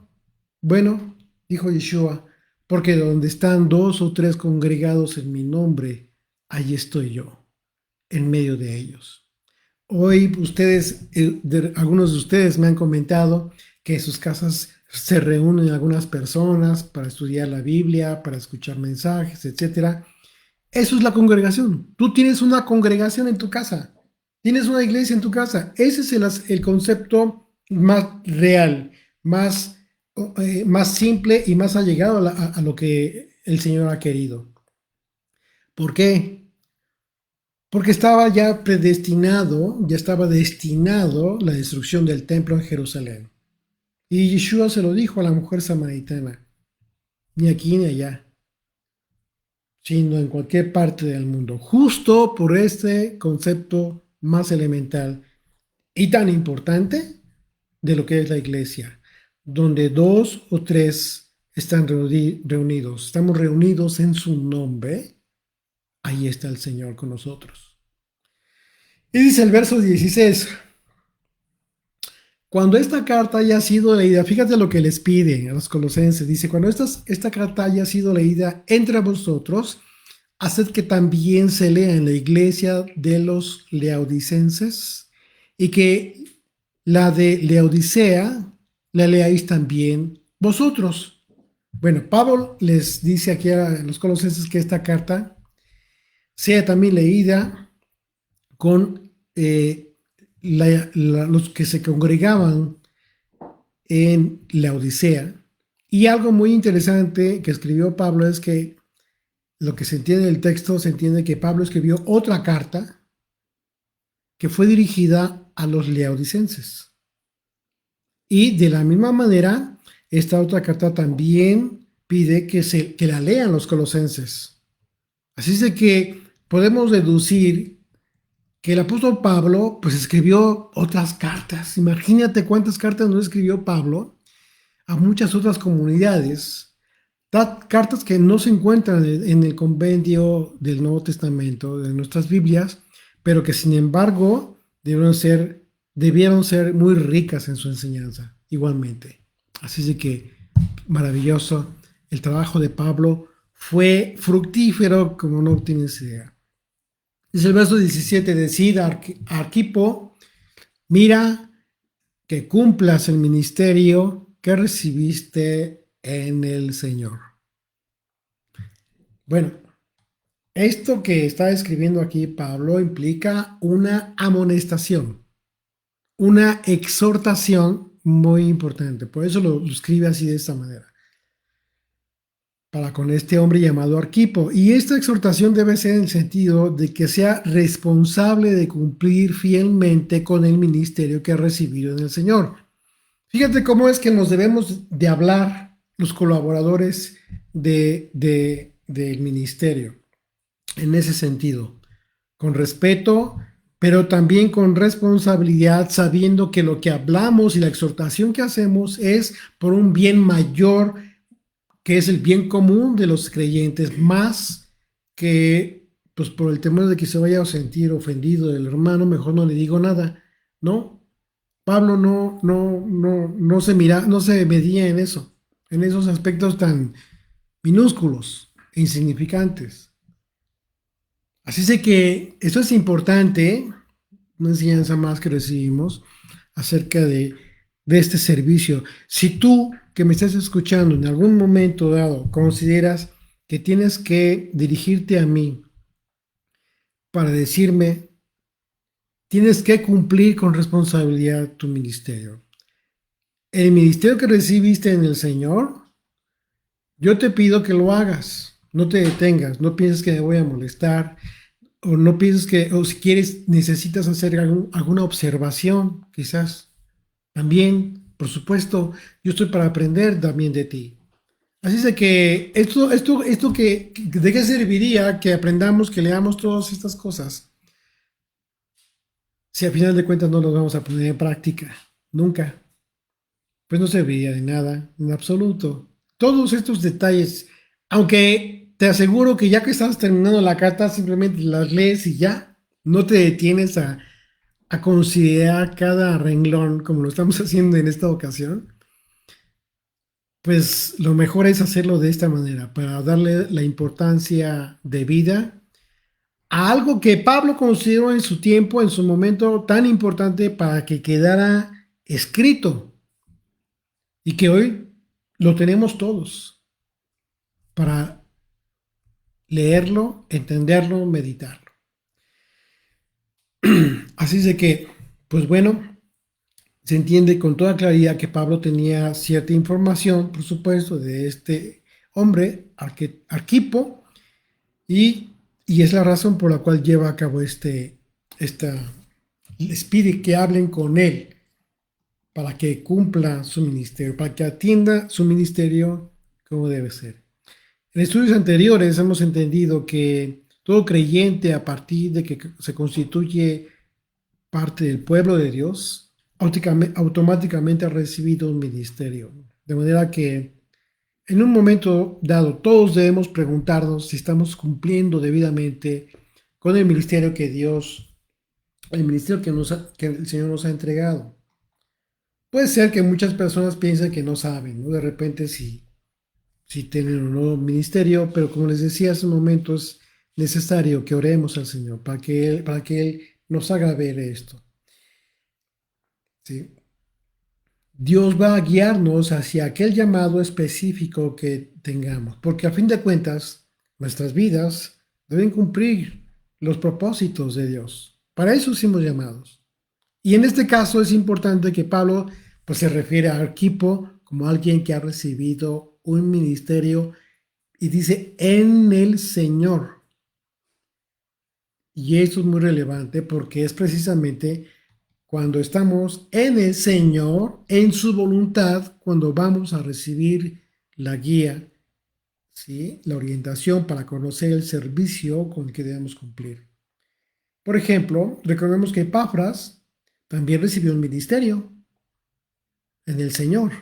Speaker 1: Bueno, dijo Yeshua, porque donde están dos o tres congregados en mi nombre, allí estoy yo, en medio de ellos. Hoy algunos de ustedes me han comentado que en sus casas se reúnen algunas personas para estudiar la Biblia, para escuchar mensajes, etcétera. Eso es la congregación. Tú tienes una congregación en tu casa, tienes una iglesia en tu casa. Ese es el concepto más real, más simple y más allegado a lo que el Señor ha querido. ¿Por qué? Porque estaba ya predestinado, ya estaba destinado la destrucción del templo en Jerusalén. Y Yeshua se lo dijo a la mujer samaritana: ni aquí ni allá, sino en cualquier parte del mundo, justo por este concepto más elemental y tan importante de lo que es la iglesia, donde dos o tres están reunidos, estamos reunidos en su nombre, ahí está el Señor con nosotros. Y dice el verso 16: cuando esta carta haya sido leída, fíjate lo que les pide a los colosenses, dice: cuando esta carta haya sido leída entre vosotros, haced que también se lea en la iglesia de los laodicenses, y que la de Laodicea la leáis también vosotros. Bueno, Pablo les dice aquí a los colosenses que esta carta sea también leída con los que se congregaban en la Odisea. Y algo muy interesante que escribió Pablo es que lo que se entiende del texto, se entiende que Pablo escribió otra carta que fue dirigida a los laodicenses. Y de la misma manera, esta otra carta también pide que la lean los colosenses. Así es de que podemos deducir que el apóstol Pablo pues escribió otras cartas. Imagínate cuántas cartas no escribió Pablo a muchas otras comunidades, cartas que no se encuentran en el compendio del Nuevo Testamento, de nuestras Biblias, pero que sin embargo debieron ser muy ricas en su enseñanza, igualmente. Así es de que maravilloso. El trabajo de Pablo fue fructífero como no tienes idea. Dice el verso 17, decida Arquipo, mira que cumplas el ministerio que recibiste en el Señor. Bueno, esto que está escribiendo aquí Pablo implica una amonestación, una exhortación muy importante. Por eso lo escribe así de esta manera. Para con este hombre llamado Arquipo. Y esta exhortación debe ser en el sentido de que sea responsable de cumplir fielmente con el ministerio que ha recibido en el Señor. Fíjate cómo es que nos debemos de hablar los colaboradores del ministerio en ese sentido, con respeto, pero también con responsabilidad, sabiendo que lo que hablamos y la exhortación que hacemos es por un bien mayor, que es el bien común de los creyentes, más que pues por el temor de que se vaya a sentir ofendido el hermano, mejor no le digo nada, ¿no? Pablo no se medía en eso, en esos aspectos tan minúsculos e insignificantes. Así es de que eso es importante, una enseñanza más que recibimos acerca de este servicio. Si tú que me estás escuchando en algún momento dado consideras que tienes que dirigirte a mí para decirme, tienes que cumplir con responsabilidad tu ministerio. El ministerio que recibiste en el Señor, yo te pido que lo hagas. No te detengas, no pienses que me voy a molestar, o no pienses que, o si quieres, necesitas hacer alguna observación, quizás. También, por supuesto, yo estoy para aprender también de ti. Así es de que esto ¿de qué serviría que aprendamos, que leamos todas estas cosas? Si al final de cuentas no las vamos a poner en práctica, nunca, pues no serviría de nada, en absoluto. Todos estos detalles, aunque te aseguro que ya que estás terminando la carta, simplemente las lees y ya, no te detienes a considerar cada renglón como lo estamos haciendo en esta ocasión, pues lo mejor es hacerlo de esta manera, para darle la importancia de vida a algo que Pablo consideró en su tiempo, en su momento tan importante para que quedara escrito y que hoy lo tenemos todos para leerlo, entenderlo, meditarlo. Así es de que, pues bueno, se entiende con toda claridad que Pablo tenía cierta información, por supuesto, de este hombre, Arquipo, y, y es la razón por la cual lleva a cabo les pide que hablen con él para que cumpla su ministerio, para que atienda su ministerio como debe ser. En estudios anteriores hemos entendido que todo creyente a partir de que se constituye parte del pueblo de Dios, automáticamente ha recibido un ministerio. De manera que en un momento dado todos debemos preguntarnos si estamos cumpliendo debidamente con el ministerio el ministerio que el Señor nos ha entregado. Puede ser que muchas personas piensen que no saben, ¿no? De repente si tienen un nuevo ministerio, pero como les decía hace un momento, es necesario que oremos al Señor para que Él nos haga ver esto. ¿Sí? Dios va a guiarnos hacia aquel llamado específico que tengamos, porque a fin de cuentas, nuestras vidas deben cumplir los propósitos de Dios. Para eso fuimos llamados. Y en este caso es importante que Pablo pues, se refiere a Arquipo como alguien que ha recibido un ministerio y dice en el Señor. Y eso es muy relevante porque es precisamente cuando estamos en el Señor, en su voluntad, cuando vamos a recibir la guía, ¿sí? La orientación para conocer el servicio con el que debemos cumplir. Por ejemplo, recordemos que Epafras también recibió un ministerio en el Señor.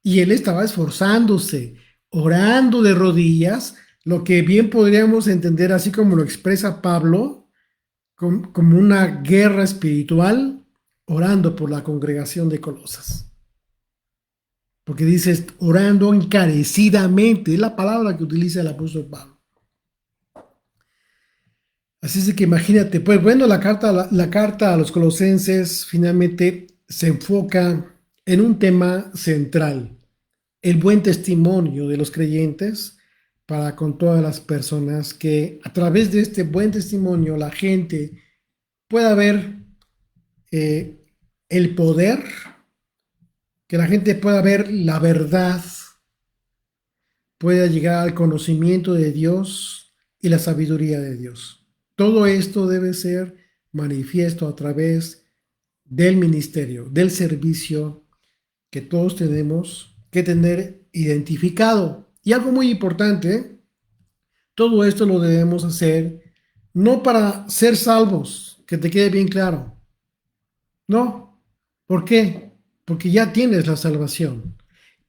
Speaker 1: Y él estaba esforzándose, orando de rodillas, lo que bien podríamos entender así como lo expresa Pablo, como una guerra espiritual, orando por la congregación de Colosas. Porque dice orando encarecidamente, es la palabra que utiliza el apóstol Pablo. Así es de que imagínate, pues bueno, la carta a los colosenses finalmente se enfoca en un tema central, el buen testimonio de los creyentes para con todas las personas, que a través de este buen testimonio la gente pueda ver eh, el poder, que la gente pueda ver la verdad, pueda llegar al conocimiento de Dios y la sabiduría de Dios. Todo esto debe ser manifiesto a través del ministerio, del servicio que todos tenemos que tener identificado. Y algo muy importante, todo esto lo debemos hacer no para ser salvos, que te quede bien claro. No. ¿Por qué? Porque ya tienes la salvación.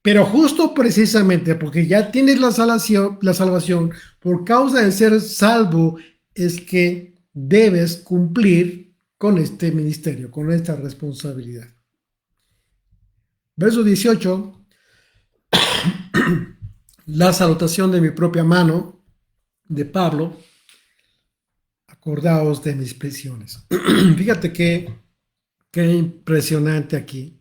Speaker 1: Pero justo precisamente porque ya tienes la salvación, por causa de ser salvo, es que debes cumplir con este ministerio, con esta responsabilidad. Verso 18, la salutación de mi propia mano, de Pablo, acordaos de mis prisiones. Fíjate qué impresionante aquí.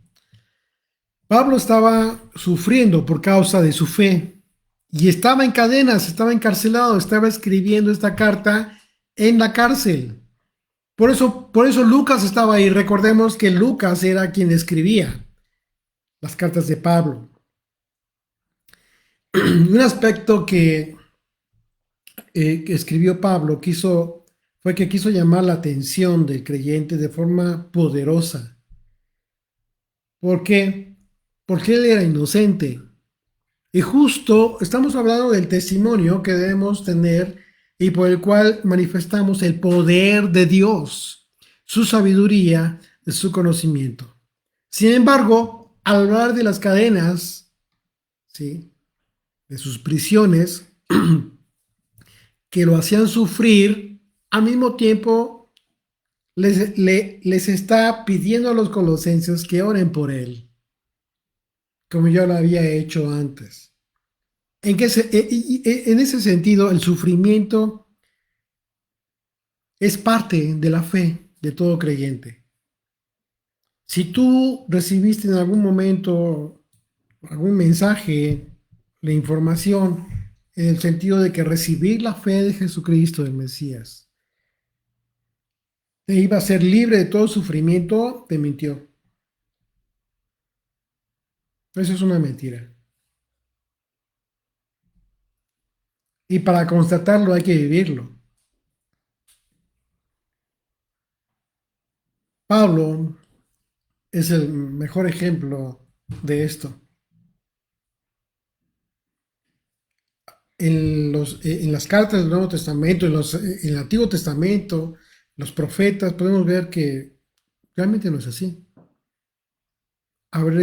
Speaker 1: Pablo estaba sufriendo por causa de su fe y estaba en cadenas, estaba encarcelado, estaba escribiendo esta carta en la cárcel. Por eso Lucas estaba ahí. Recordemos que Lucas era quien escribía las cartas de Pablo. Un aspecto que escribió Pablo fue que quiso llamar la atención del creyente de forma poderosa. ¿Por qué? Porque él era inocente. Y justo estamos hablando del testimonio que debemos tener y por el cual manifestamos el poder de Dios, su sabiduría, su conocimiento. Sin embargo, al hablar de las cadenas, ¿sí?, de sus prisiones, que lo hacían sufrir, al mismo tiempo les está pidiendo a los colosenses que oren por él, como yo lo había hecho antes. En ese sentido, el sufrimiento es parte de la fe de todo creyente. Si tú recibiste en algún momento algún mensaje, la información, en el sentido de que recibir la fe de Jesucristo, del Mesías, te iba a ser libre de todo sufrimiento, te mintió. Eso es una mentira. Y para constatarlo hay que vivirlo. Pablo es el mejor ejemplo de esto. En las cartas del Nuevo Testamento, en el Antiguo Testamento, los profetas, podemos ver que realmente no es así. Haber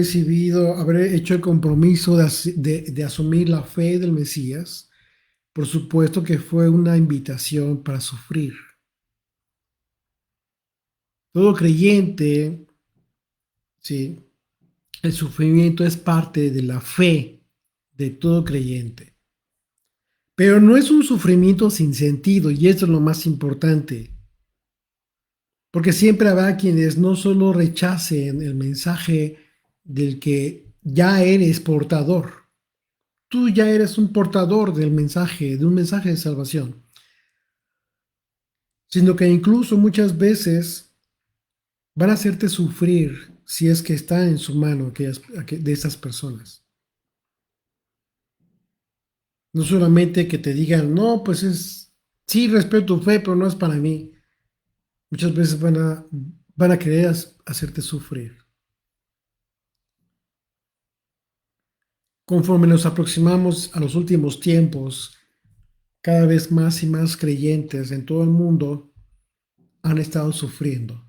Speaker 1: hecho el compromiso de asumir la fe del Mesías, por supuesto que fue una invitación para sufrir. Todo creyente, sí, el sufrimiento es parte de la fe de todo creyente. Pero no es un sufrimiento sin sentido, y esto es lo más importante. Porque siempre habrá quienes no solo rechacen el mensaje del que ya eres portador, tú ya eres un portador del mensaje, de un mensaje de salvación, sino que incluso muchas veces van a hacerte sufrir si es que está en su mano de esas personas. No solamente que te digan, no, pues sí, respeto tu fe, pero no es para mí. Muchas veces van a querer hacerte sufrir. Conforme nos aproximamos a los últimos tiempos, cada vez más y más creyentes en todo el mundo han estado sufriendo.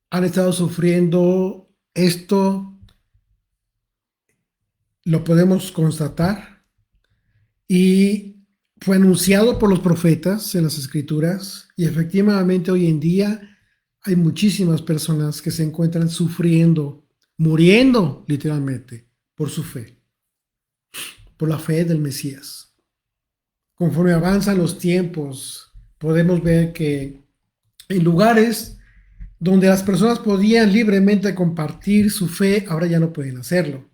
Speaker 1: Han estado sufriendo esto lo podemos constatar y fue anunciado por los profetas en las escrituras y efectivamente hoy en día hay muchísimas personas que se encuentran sufriendo, muriendo literalmente por su fe, por la fe del Mesías. Conforme avanzan los tiempos, podemos ver que en lugares donde las personas podían libremente compartir su fe, ahora ya no pueden hacerlo.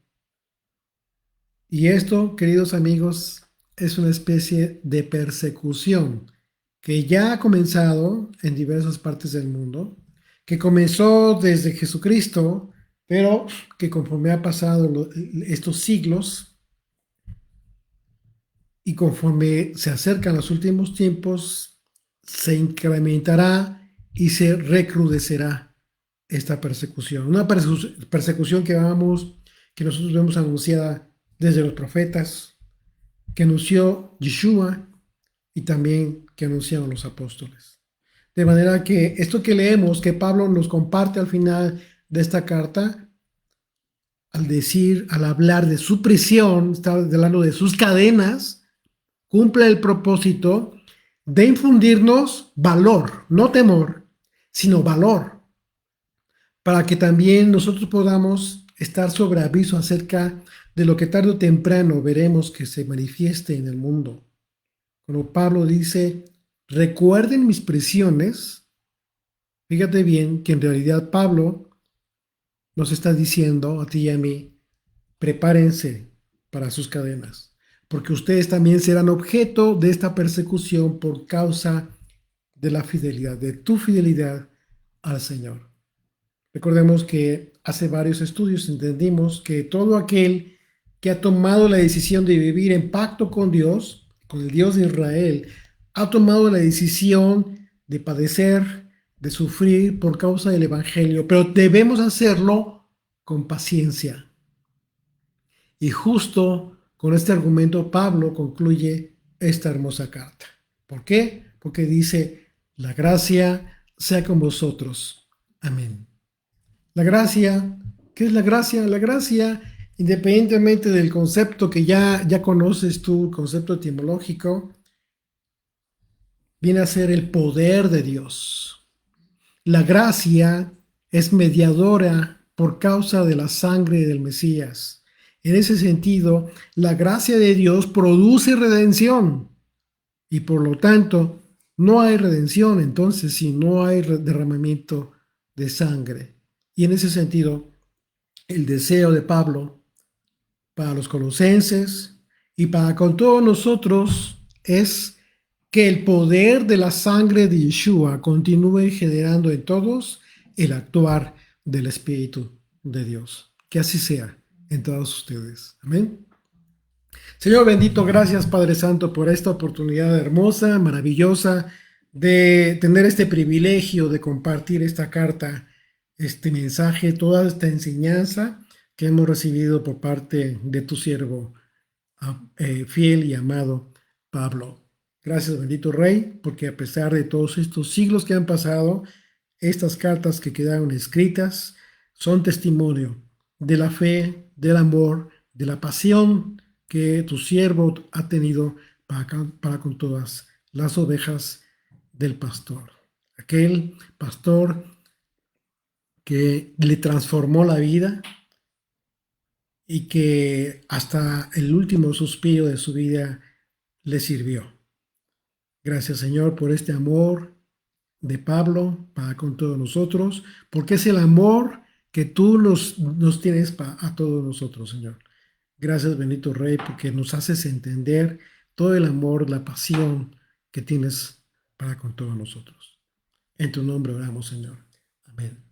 Speaker 1: Y esto, queridos amigos, es una especie de persecución que ya ha comenzado en diversas partes del mundo, que comenzó desde Jesucristo, pero que conforme ha pasado estos siglos y conforme se acercan los últimos tiempos, se incrementará y se recrudecerá esta persecución. Una persecución que nosotros vemos anunciada desde los profetas, que anunció Yeshua y también que anunciaron los apóstoles. De manera que esto que leemos, que Pablo nos comparte al final de esta carta, al hablar de su prisión, está hablando de sus cadenas, cumple el propósito de infundirnos valor, no temor, sino valor, para que también nosotros podamos estar sobre aviso acerca de lo que tarde o temprano veremos que se manifieste en el mundo. Cuando Pablo dice, recuerden mis prisiones, fíjate bien que en realidad Pablo nos está diciendo a ti y a mí, prepárense para sus cadenas, porque ustedes también serán objeto de esta persecución por causa de la fidelidad, de tu fidelidad al Señor. Recordemos que hace varios estudios entendimos que todo aquel que ha tomado la decisión de vivir en pacto con el Dios de Israel, ha tomado la decisión de padecer, de sufrir por causa del Evangelio, pero debemos hacerlo con paciencia. Y justo con este argumento Pablo concluye esta hermosa carta. ¿Por qué? Porque dice, la gracia sea con vosotros. Amén. La gracia, ¿qué es la gracia? La gracia, independientemente del concepto que ya conoces tú, el concepto etimológico, viene a ser el poder de Dios. La gracia es mediadora por causa de la sangre del Mesías. En ese sentido, la gracia de Dios produce redención y por lo tanto no hay redención entonces si no hay derramamiento de sangre. Y en ese sentido, el deseo de Pablo para los colosenses y para con todos nosotros es que el poder de la sangre de Yeshua continúe generando en todos el actuar del Espíritu de Dios. Que así sea en todos ustedes. Amén. Señor bendito, gracias Padre Santo por esta oportunidad hermosa, maravillosa, de tener este privilegio de compartir esta carta, este mensaje, toda esta enseñanza que hemos recibido por parte de tu siervo fiel y amado Pablo. Gracias bendito Rey, porque a pesar de todos estos siglos que han pasado, estas cartas que quedaron escritas son testimonio de la fe, del amor, de la pasión que tu siervo ha tenido para con todas las ovejas del pastor. Aquel pastor que le transformó la vida y que hasta el último suspiro de su vida le sirvió. Gracias Señor por este amor de Pablo para con todos nosotros, porque es el amor que tú nos tienes a todos nosotros, Señor. Gracias, bendito Rey, porque nos haces entender todo el amor, la pasión que tienes para con todos nosotros. En tu nombre oramos, Señor. Amén.